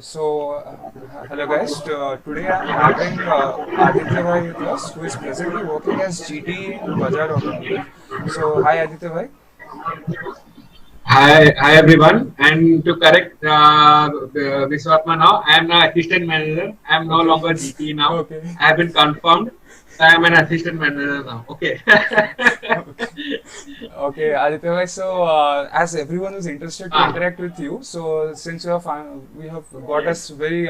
Hello guys. Today I'm having Aditya Bhai with us, who is presently working as GT in Bajaj Automotive. So, hi Aditya Bhai. Hi everyone. And to correct Viswatma now, I am an assistant manager. I am no Okay. longer GT now. Okay. I have been confirmed. I am an assistant manager now. Okay. Okay. Okay, Aditya bhai, so as everyone is interested to ah, interact with you, so since we have got us very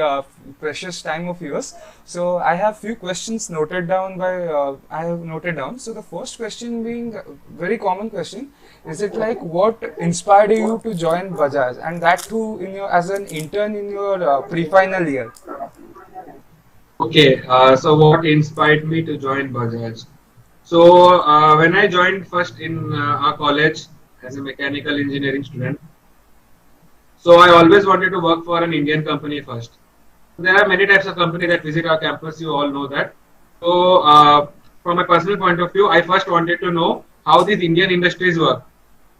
precious time of yours, so I have few questions noted down I have noted down. So the first question being a very common question, is it like what inspired you to join Bajaj, and that too in your as an intern in your pre-final year? okay. So what inspired me to join Bajaj? So when I joined first in our college as a mechanical engineering student, so I always wanted to work for an Indian company first. There are many types of company that visit our campus. You all know that. So, from a personal point of view, I first wanted to know how these Indian industries work,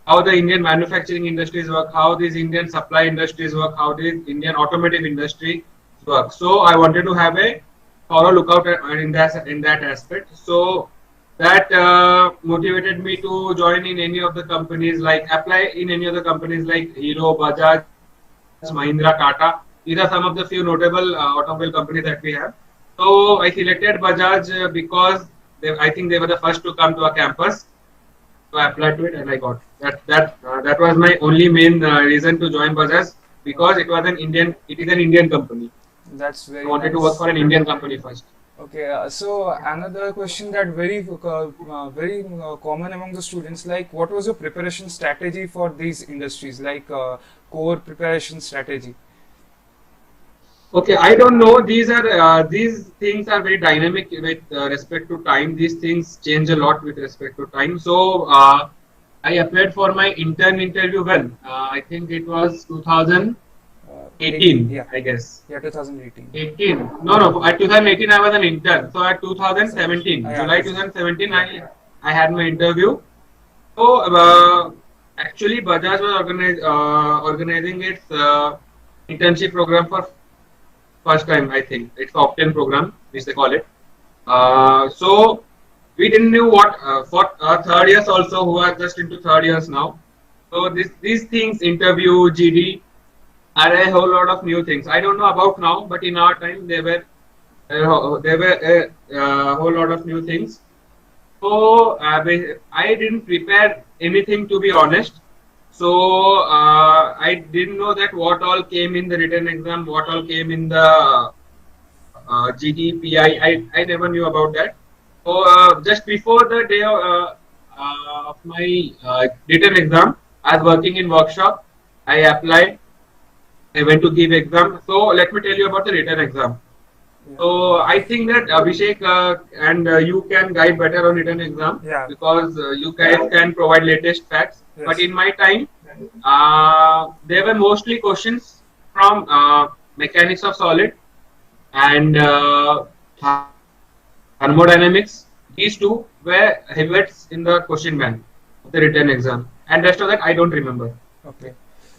how the Indian manufacturing industries work, how these Indian supply industries work, how the Indian automotive industry work. So, I wanted to have a thorough lookout in that aspect. So, that motivated me to join in any of the companies, like apply in any of the companies like Hero, Bajaj, Mahindra, Tata. These are some of the few notable automobile companies that we have. So I selected Bajaj because I think they were the first to come to our campus. So I applied to it and I got that. That was my only main reason to join Bajaj, because it is an Indian company. That's I very wanted to work nice. for an Indian company first. Okay, so another question that very common among the students, like what was your preparation strategy for these industries, like core preparation strategy? Okay, I don't know. These things are very dynamic with respect to time. These things change a lot with respect to time. So I applied for my intern interview when I think it was 18, 2018, yeah, I guess. yeah, 2018. 18? No. At 2018 I was an intern. So at So, 2017, yeah, July 2017, yeah, I had my interview. So actually, Bajaj was organizing its internship program for first time. I think it's the Octane program, which they call it. So we didn't know what for third years also, who are just into third years now. So these things, interview, GD, are a whole lot of new things. I don't know about now, but in our time there were a whole lot of new things. So I didn't prepare anything, to be honest. So I didn't know that what all came in the written exam, what all came in the GDPI. I never knew about that. So just before the day of my written exam, I was working in workshop. I applied. I went to give exam. So let me tell you about the written exam. So I think that Abhishek and you can guide better on written exam, yeah, because you guys can provide latest facts. But yes. in my time, there were mostly questions from mechanics of solid and thermodynamics. These two were heavyweights in the question bank of the written exam, and rest of that I don't remember. Okay.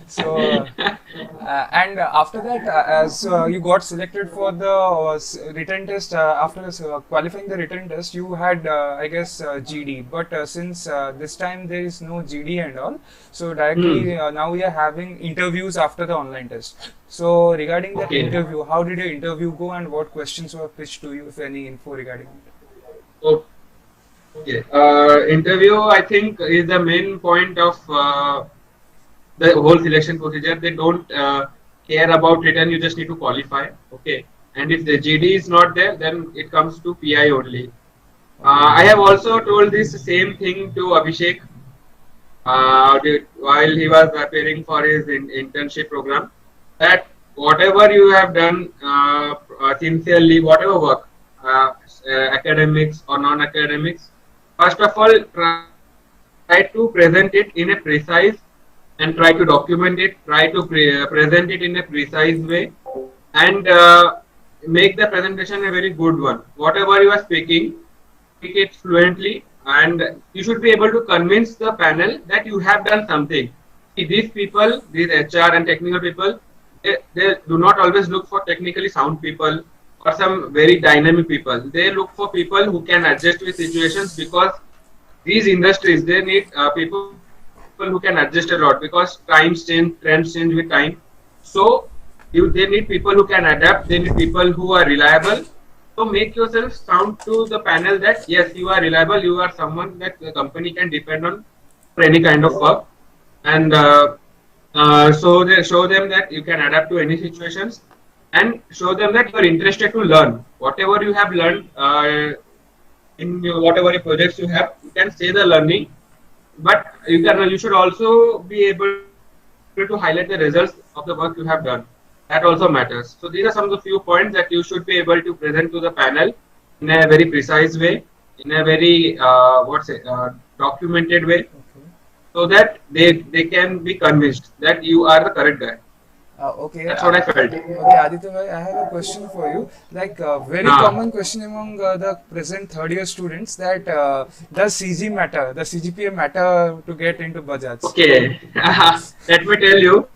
So, and after that, as you got selected for the written test, after qualifying the written test, you had, I guess, GD. But since this time there is no GD and all, so directly Hmm. now we are having interviews after the online test. So, regarding that Okay. interview, how did your interview go and what questions were pitched to you, if any info regarding it? Okay. Interview, I think, is the main point of the whole selection procedure. They don't care about written. You just need to qualify. Okay. And if the GD is not there, then it comes to PI only. Okay. I have also told this same thing to Abhishek while he was preparing for his internship program, that whatever you have done sincerely, whatever work, academics or non-academics, first of all, try to present it in a precise and try to document it, try to present it in a precise way, and make the presentation a very good one. Whatever you are speak it fluently, and you should be able to convince the panel that you have done something. See, these people, these HR and technical people, they do not always look for technically sound people or some very dynamic people. They look for people who can adjust with situations, because these industries, they need people who can adjust a lot, because times change, trends change with time. So they need people who can adapt. They need people who are reliable. So make yourself sound to the panel that yes, you are reliable. You are someone that the company can depend on for any kind of work. And so they show them that you can adapt to any situations, and show them that you are interested to learn whatever you have learned whatever projects you have. You can say the learning, but you should also be able to highlight the results of the work you have done. That also matters. So these are some of the few points that you should be able to present to the panel in a very precise way, in a very documented way, Okay. so that they can be convinced that you are the correct guy. Okay. That's what I felt. Okay, Aditya bhai, I have a question for you. Like very Ah, common question among the present third year students, that does CG matter? Does CGPA matter to get into Bajaj? okay. Let me tell you,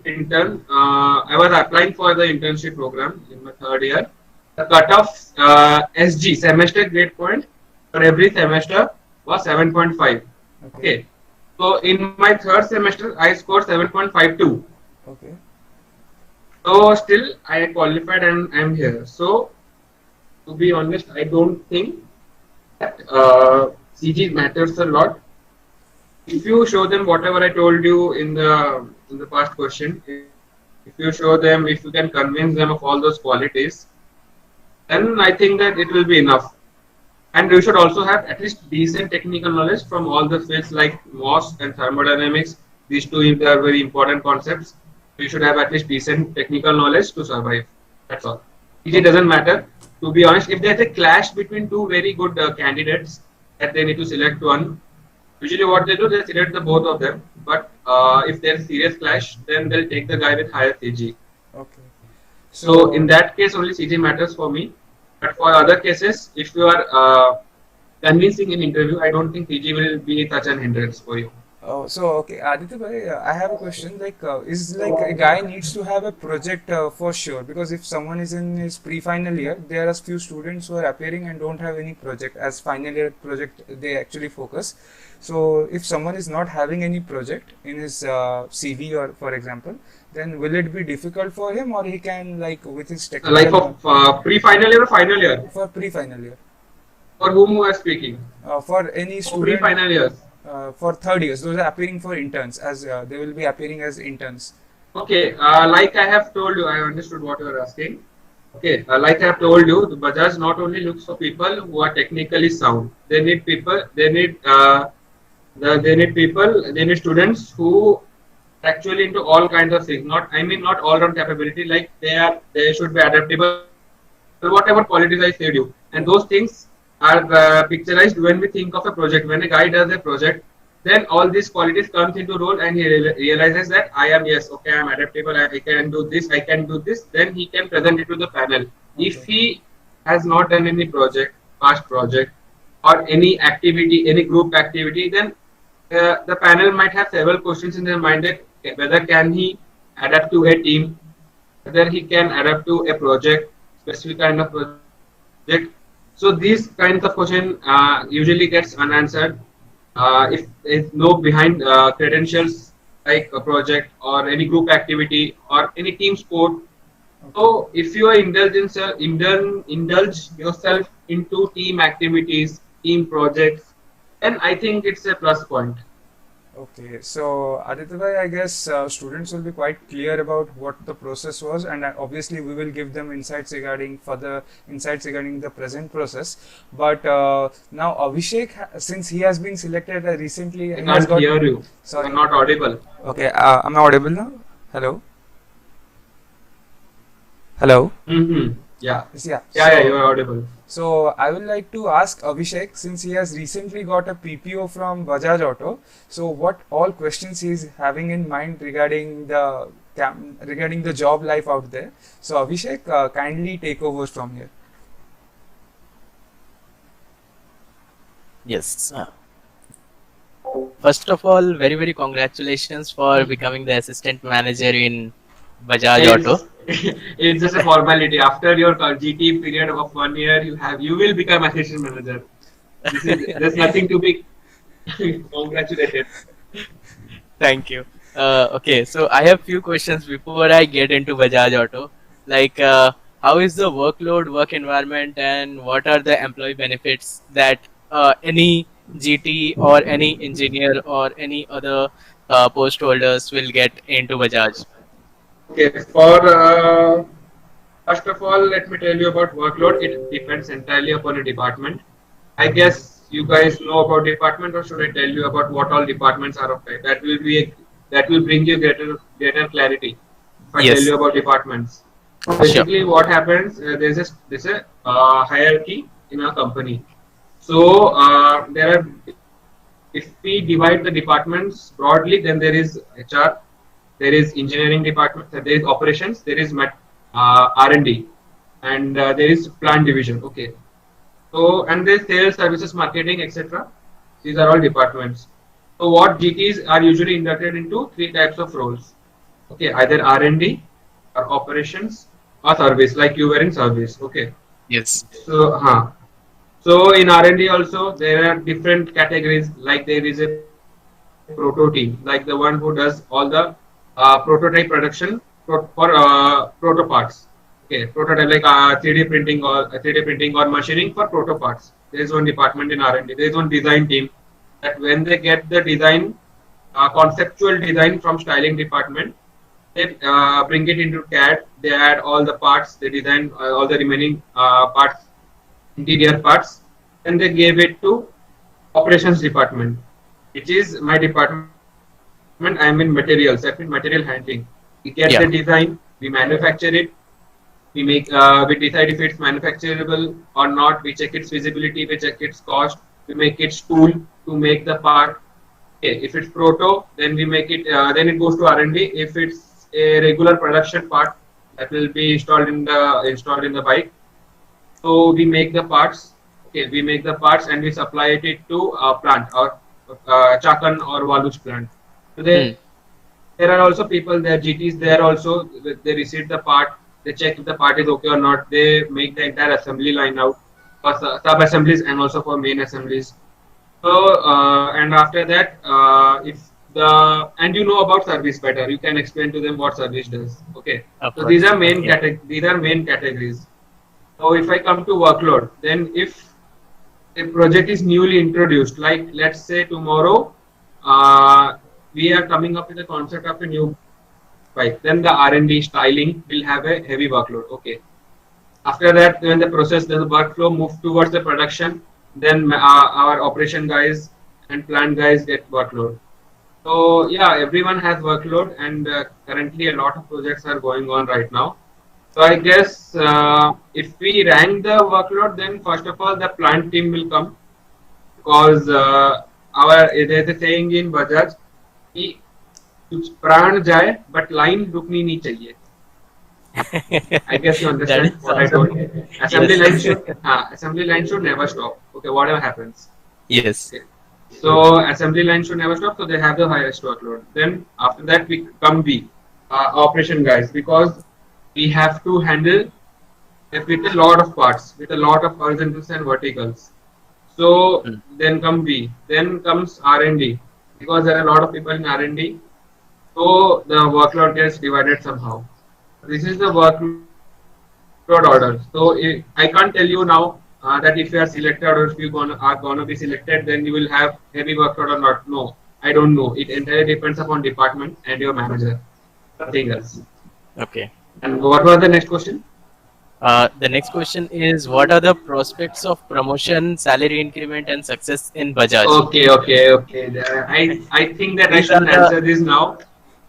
intern. I was applying for the internship program in my third year. The cutoff SG, semester grade point, for every semester was 7.5. Okay. Okay. So in my third semester, I scored 7.52. Okay. So still I qualified and I'm here. So to be honest, I don't think that CG matters a lot. If you show them whatever I told you in the past question, if you show them, if you can convince them of all those qualities, then I think that it will be enough. And you should also have at least decent technical knowledge from all the fields like MOS and thermodynamics. These two are very important concepts. You should have at least decent technical knowledge to survive. That's all. It doesn't matter. To be honest, if there's a clash between two very good candidates that they need to select one, usually what they do, they select the both of them. But if there's serious clash, then they'll take the guy with higher CG. Okay. So in that case, only CG matters for me. But for other cases, if you are convincing in interview, I don't think CG will be such an hindrance for you. Oh, so okay, Aditya bhai, I have a question. Like, is like a guy needs to have a project for sure, because if someone is in his pre-final year, there are few students who are appearing and don't have any project as final year project they actually focus. So if someone is not having any project in his CV, or for example, then will it be difficult for him, or he can like with his Like technical for pre-final year or final year? for pre-final year, For whom you are speaking? for any For student pre-final years. for third years, those are appearing for interns, as they will be appearing as interns. Okay, like I have told you, I understood what you are asking. Okay, like I have told you, the Bajaj not only looks for people who are technically sound. They need people. They need people. They need students who are actually into all kinds of things. Not all round capability. Like they should be adaptable. Whatever qualities I said you, and those things are picturized when we think of a project. When a guy does a project, then all these qualities comes into role, and he realizes that I am, yes, okay, I am adaptable, I can do this, I can do this. Then he can present it to the panel. If Okay. he has not done any project, past project, or any activity, any group activity, then the panel might have several questions in their mind that whether can he adapt to a team, whether he can adapt to a project, specific kind of project. So these kinds of question usually gets unanswered if there's no behind credentials like a project or any group activity or any team sport. Okay. So if you are indulge yourself into team activities, team projects, then I think it's a plus point. Okay, so Aditya bhai, I guess students will be quite clear about what the process was, and obviously we will give them insights regarding further insights regarding the present process. But now Abhishek, since he has been selected recently, I he has can't got. hear you. Sorry. You're not audible. Okay, am I audible now? Hello. Hello. Mm-hmm. Yeah. Yes, yeah. Yeah, you So, are audible. so I would like to ask Abhishek, since he has recently got a PPO from Bajaj Auto, so what all questions he is having in mind regarding regarding the job life out there. So Abhishek, kindly take over from here. Yes. First of all, very, very congratulations for becoming the assistant manager in Bajaj Auto. It's just a formality. After your GT period of 1 year, you will become assistant manager. There's nothing to be congratulated. Thank you. Okay, so I have few questions before I get into Bajaj Auto. Like, how is the workload, work environment, and what are the employee benefits that any GT or any engineer or any other post holders will get into Bajaj? Okay, first of all, let me tell you about workload. It depends entirely upon a department. I guess you guys know about department, or should I tell you about what all departments are of type? That will bring you greater clarity if I tell Yes, you about departments. So sure. basically, what happens? There's a hierarchy in a company. So there are, if we divide the departments broadly, then there is HR, there is engineering department, there is operations, there is R&D, and there is plant division. Okay. So, and there's sales, services, marketing, etc. These are all departments. So what GTs are usually inducted into three types of roles. Okay, either R&D or operations or service, like you were in service. Okay. Yes. So in R&D also there are different categories. Like there is a proto team, like the one who does all the prototype production for proto parts. Okay, prototype like 3D printing or machining for proto parts. There is one department in R&D. There is one design team that when they get the design, conceptual design from styling department, they bring it into CAD. They add all the parts. They design all the remaining parts, interior parts, and they gave it to operations department, which is my department. I am in materials. That means material handling. We get the Yeah. design, we manufacture it, we decide if it's manufacturable or not. We check its feasibility, we check its cost, we make its tool to make the part. Okay, if it's proto, then we make it. Then it goes to R&D. If it's a regular production part, that will be installed in the bike. So we make the parts. Okay, we make the parts and we supply it to a plant or Chakan or Waluj plant. So Hmm. there are also people there, GTs there also. They receive the part. They check if the part is okay or not. They make the entire assembly line out for sub assemblies and also for main assemblies. So and after that, if the and you know about service better, you can explain to them what service does. Okay. Of So these course. are Yeah. these are main categories. So if I come to workload, then if a project is newly introduced, like let's say tomorrow, uh, we are coming up with a concept of a new bike, then the R&D styling will have a heavy workload. Okay. After that, when the workflow moves towards the production, then our operation guys and plant guys get workload. So yeah, everyone has workload, and currently a lot of projects are going on right now. So I guess if we rank the workload, then first of all the plant team will come, because our there's a saying in Bajaj कि कुछ प्राण जाए but line रुकनी नहीं चाहिए. I guess you That is understand what I awesome. told. Assembly line Yes. assembly line should never stop. Okay, whatever happens. Yes. Okay. So assembly line should never stop. So they have the highest workload. Then after that we come B, operation guys, because we have to handle with a lot of parts, with a lot of horizontals and verticals. So Hmm. then come B. Then comes R&D, because there are a lot of people in R&D. So the workload gets divided somehow. This is the workload order. So I can't tell you now that if you are selected or if you are gonna be selected, then you will have heavy workload or not. No, I don't know. It entirely depends upon department and your manager. Nothing else. Okay. And what was the next question? The next question is, what are the prospects of promotion, salary increment, and success in Bajaj? Okay. I think that I These are shouldn't the answer this now.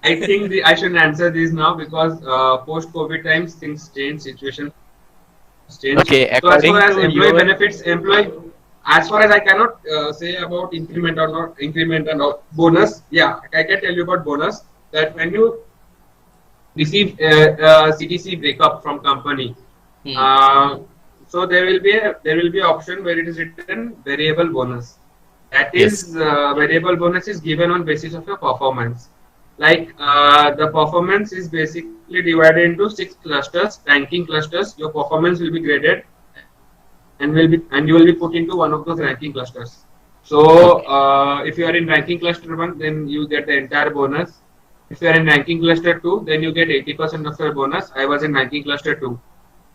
I think I shouldn't answer this now, because post COVID times things change, situations change. okay. So as far According as to employee your benefits, as far as I cannot say about increment or not increment and bonus. Yeah, I can tell you about bonus, that when you receive CTC breakup from company, hmm, uh, so there will be an option where it is written variable bonus. That yes, is variable bonus is given on basis of your performance. Like the performance is basically divided into 6 clusters, ranking clusters. Your performance will be graded and you will be put into one of those ranking clusters. So Okay. if you are in ranking cluster 1, then you get the entire bonus. If you are in ranking cluster 2, then you get 80% of your bonus. I was in ranking cluster 2.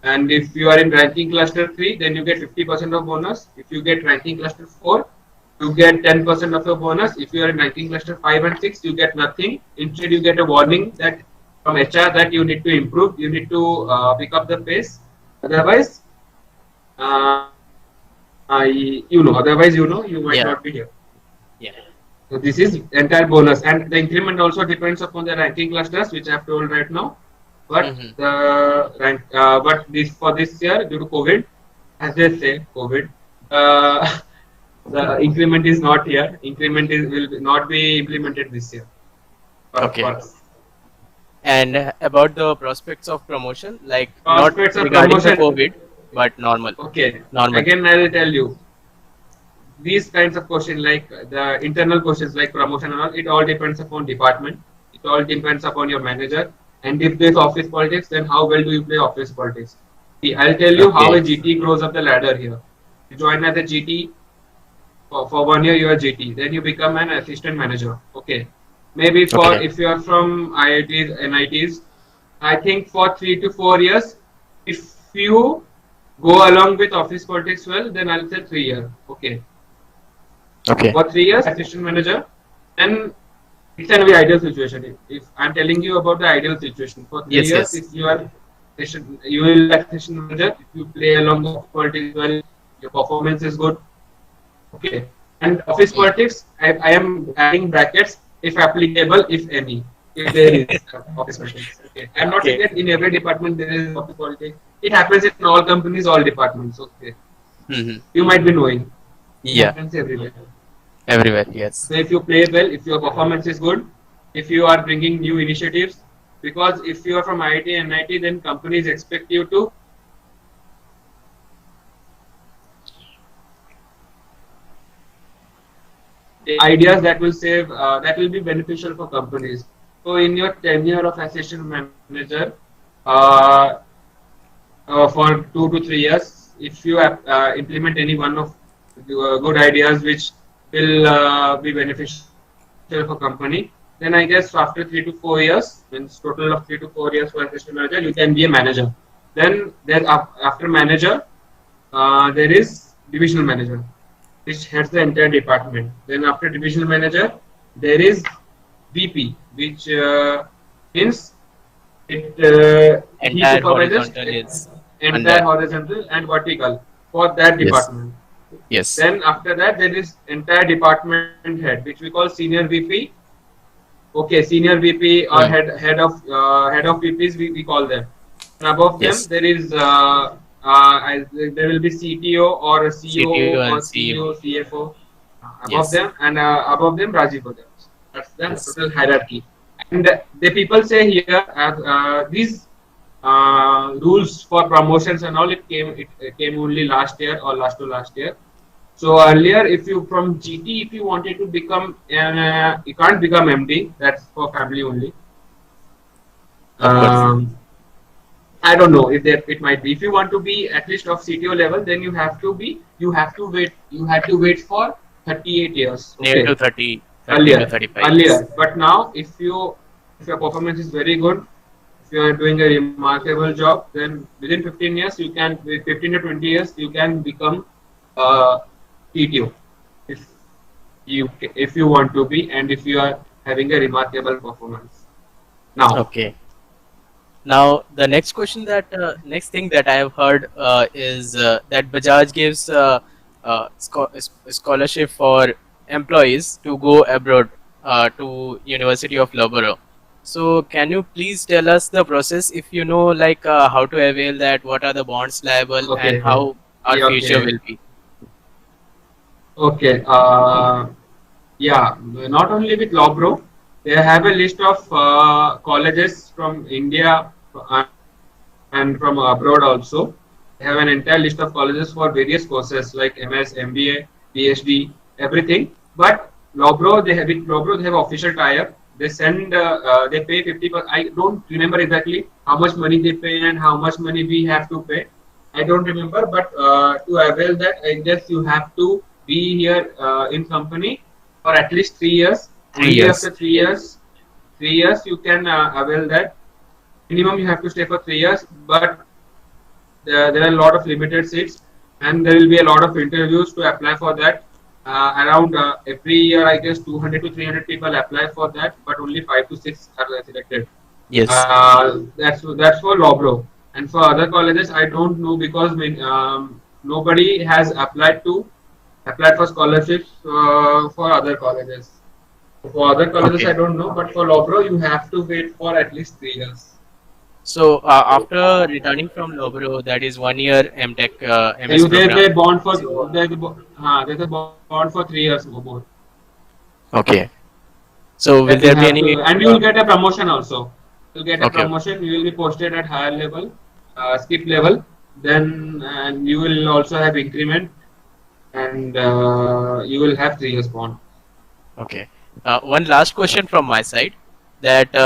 And if you are in ranking cluster 3, then you get 50% of bonus. If you get ranking cluster 4, you get 10% of your bonus. If you are in ranking cluster 5 and 6, you get nothing. Instead, you get a warning that from HR that you need to improve, you need to pick up the pace. Otherwise, otherwise, you might Yeah. not be here. Yeah. So this is entire bonus, and the increment also depends upon the ranking clusters, which I have told right now. But Mm-hmm. but this for this year due to COVID, as they say, COVID, uh, the increment is not here. Increment not be implemented this year for Okay. us. And about the prospects of promotion, like not Prospects of regarding the promotion. COVID, but normal, Okay, normal. again I will tell you these kinds of questions, like the internal questions like promotion and all. It all depends upon department. It all depends upon your manager. And if there's office politics, then how well do you play office politics? See, I'll tell you how a Okay. GT grows up the ladder here. You join as a GT. For 1 year you are GT, then you become an assistant manager. Okay, maybe for Okay. if you are from IITs, NITs, I think for 3 to 4 years, if you go along with office politics well, then I'll say 3 year. Okay, Okay. for 3 years assistant manager, then it's an very ideal situation. If I'm telling you about the ideal situation, for three Yes. years, Yes. if you are you will be assistant manager. If you play along the politics well, your performance is good. Okay. And office Mm. politics, I am adding brackets if applicable, if any, if there is office politics. Okay. I'm not saying Okay. that in every department there is office politics. It happens in all companies, all departments. Okay. Mm-hmm. You might be knowing. It Yeah. happens everywhere. Everywhere. Yes. So if you play well, if your performance is good, if you are bringing new initiatives, because if you are from IIT and NIT, then companies expect you to ideas that will save, that will be beneficial for companies. So in your tenure of assistant manager, uh, for 2 to 3 years, if you implement any one of the good ideas which will be beneficial for company, then I guess after 3 to 4 years, means total of 3 to 4 years for assistant manager, you can be a manager. Then after manager, there is divisional manager, which heads the entire department. Then after divisional manager, there is VP, which means he Entire supervises horizontal is entire under. horizontal and vertical for that Yes. department. Yes. Then after that, there is entire department head, which we call senior VP. Okay, senior VP or Mm. head of VPs, we call them. And above them, Yes. there is there will be CTO or a COO CTO or and CEO, CEO. CFO above Yes. them, and above them Rajiv Bajaj. That's the Yes. total hierarchy. And the people say here these rules for promotions and all it came only last year or last to last year. So earlier, if you from GT, if you wanted to become, you can't become MD. That's for family only. Of course. I don't know if that it might be. If you want to be at least of CTO level, then you have to wait. You had to wait for 38 years. Near Okay, to 30, 30 to earlier, 35 years. earlier. But now, if your performance is very good, if you are doing a remarkable job, then within 15 years, with 15 to 20 years, you can become TTO if if you want to be and if you are having a remarkable performance. Now, Okay. Now the next question that next thing that I have heard is that Bajaj gives scholarship for employees to go abroad to University of Loughborough. So can you please tell us the process if you know like how to avail that, what are the bonds liable, and okay, how our yeah, future okay, will be? okay. Yeah, not only with Loughborough, they have a list of colleges from India and from abroad also. They have an entire list of colleges for various courses like MS, MBA, PhD, everything. But Loughborough, they have official tie-up. They send, they pay 50%. I don't remember exactly how much money they pay and how much money we have to pay. I don't remember, but to avail that, I guess you have to be here in company for at least 3 years. 3 years. Only after 3 years you can avail that. Minimum you have to stay for 3 years, but there are a lot of limited seats, and there will be a lot of interviews to apply for that. Around every year, I guess 200 to 300 people apply for that, but only 5 to 6 are selected. Yes. That's for Lobro, and for other colleges, I don't know because nobody has applied for scholarships for other colleges. For other colleges, Okay. I don't know, but for Lobro, you have to wait for at least 3 years. So after returning from Lobro, that is 1 year MTech MS There's program. a bond for there's a bond for 3 years more. Okay. So will That you there be have any? to, and you will get a promotion also. You'll get a Okay. promotion. You will be posted at higher level, skip level. Then and you will also have increment, and you will have 3 years bond. Okay. One last question from my side, that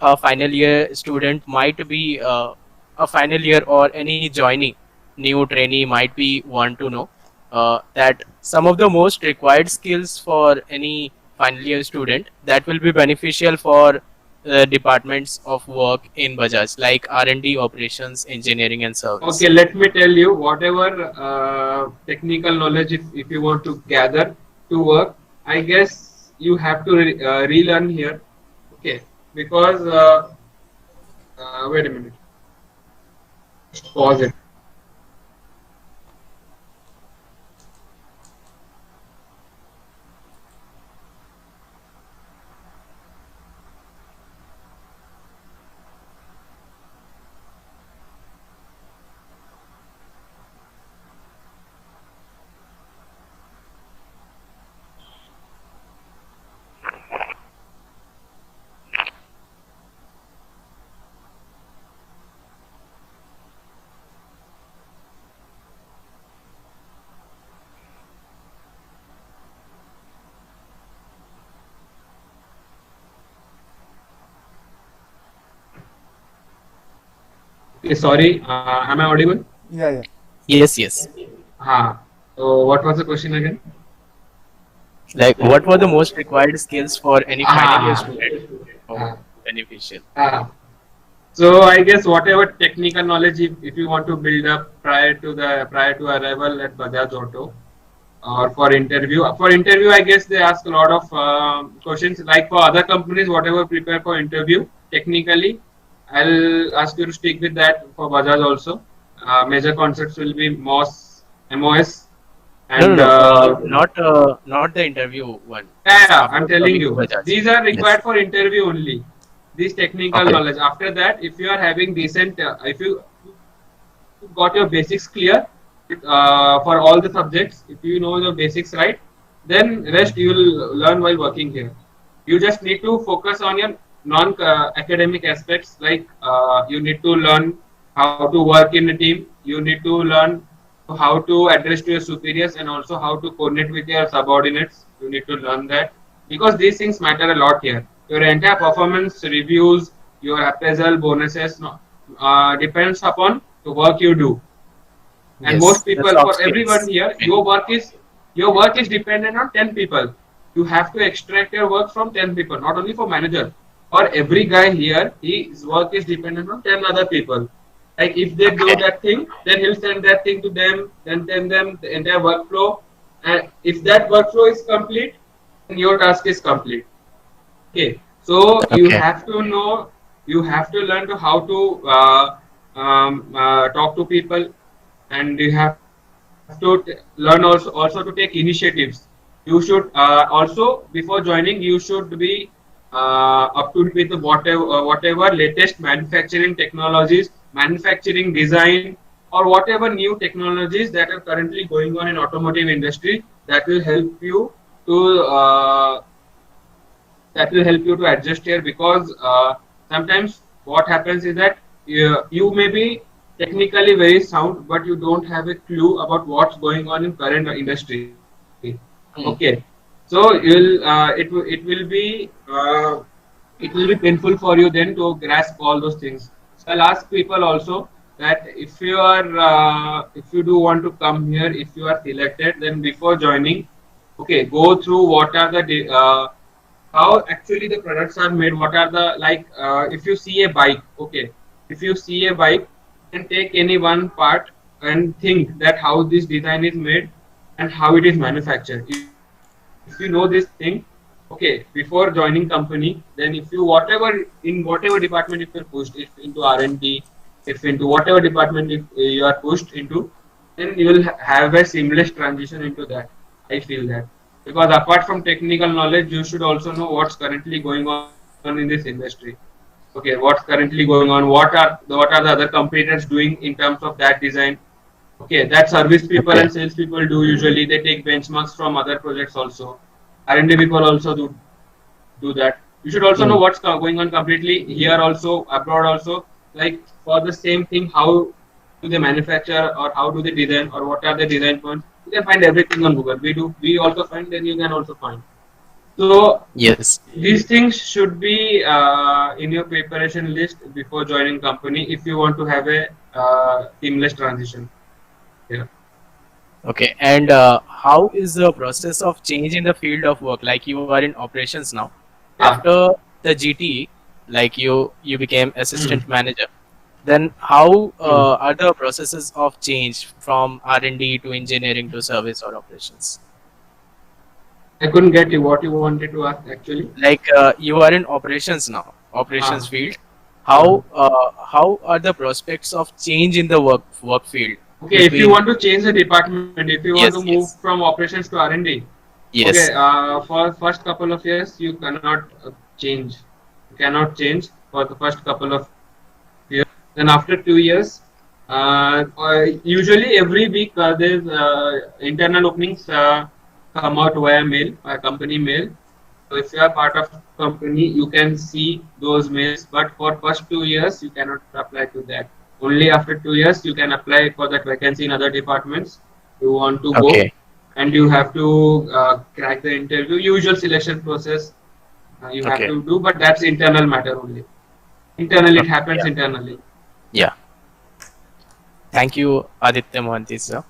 a final year student might be a final year or any joining new trainee might be want to know that some of the most required skills for any final year student that will be beneficial for departments of work in Bajaj, like R&D, operations, engineering, and service. Okay, let me tell you whatever technical knowledge if you want to gather to work, I guess you have to relearn here. Okay, because wait a minute, just pause it. Okay, sorry, am I audible? Yeah, yeah. Yes, yes. So what was the question again? Like, what were the most required skills for any final year student? Ah. Beneficial. So I guess whatever technical knowledge if you want to build up prior to arrival at Bajaj Auto or for interview I guess they ask a lot of questions like for other companies whatever prepare for interview technically I'll ask you to stick with that for Bajaj also. Major concepts will be MOS and Not the interview one. yeah, I'm After telling coming to you, Bajaj. these are required Yes. for interview only. These technical Okay. knowledge. After that, if you are having decent, if you got your basics clear for all the subjects, if you know the basics right, then rest you will learn while working here. You just need to focus on your non-academic aspects, like you need to learn how to work in a team. You need to learn how to address to your superiors and also how to coordinate with your subordinates. You need to learn that because these things matter a lot here. Your entire performance reviews, your appraisal, bonuses depends upon the work you do. And Yes, most the people, soft for skills. everyone here, your work is dependent on 10 people. You have to extract your work from 10 people, not only for manager. For every guy here, his work is dependent on 10 other people. Like if they do Okay. that thing, then he'll send that thing to them, then tell them the entire workflow. And if that workflow is complete, then your task is complete. Okay, so you Okay. have to know, you have to learn to how to talk to people, and you have to learn also to take initiatives. You should also before joining, you should be up to date with whatever latest manufacturing technologies, manufacturing design, or whatever new technologies that are currently going on in automotive industry that will help you to adjust here because sometimes what happens is that you may be technically very sound but you don't have a clue about what's going on in current industry. Okay, So it will be painful for you then to grasp all those things. So I'll ask people also that if you do want to come here, if you are selected, then before joining, okay, go through what are the how actually the products are made. What are the if you see a bike, okay, if you see a bike, and take any one part and think that how this design is made and how it is manufactured. If you know this thing, okay, before joining company, then if you whatever department if you're pushed, if into R&D, if into whatever department if you are pushed into, then you will have a seamless transition into that. I feel that, because apart from technical knowledge, you should also know what's currently going on in this industry. Okay, what's currently going on? What are the other competitors doing in terms of that design? Okay, that service people Okay. and sales people do usually. They take benchmarks from other projects also. R&D people also do that. You should also know Mm. what's going on completely here also, abroad also. Like for the same thing, how do they manufacture or how do they design or what are the design points? You can find everything on Google. We also find, then you can also find. So Yes. these things should be in your preparation list before joining company if you want to have a seamless transition. Yeah. Okay. And how is the process of change in the field of work? Like you are in operations now. Yeah. After the GT, like you became Hmm. assistant manager. Then how Hmm. are the processes of change from R&D to engineering to service or operations? I couldn't get you what you wanted to ask actually. Like you are in operations now, operations Ah, field. ah. How are the prospects of change in the work field Okay, if you between? want to change the department, if you want to Yes, move yes, from operations to R&D, okay, yes. for first couple of years you cannot change. You cannot change for the first couple of years. Then after 2 years, usually every week there's internal openings come out via mail, by company mail. So if you are part of company, you can see those mails. But for first 2 years, you cannot apply to that. Only after 2 years, you can apply for that vacancy in other departments you want to go, Okay, and you have to crack the interview. Usual selection process you have okay, to do, but that's internal matter only. Internally, it okay. happens Yeah, internally. yeah. Thank you, Aditya Mohanty, sir.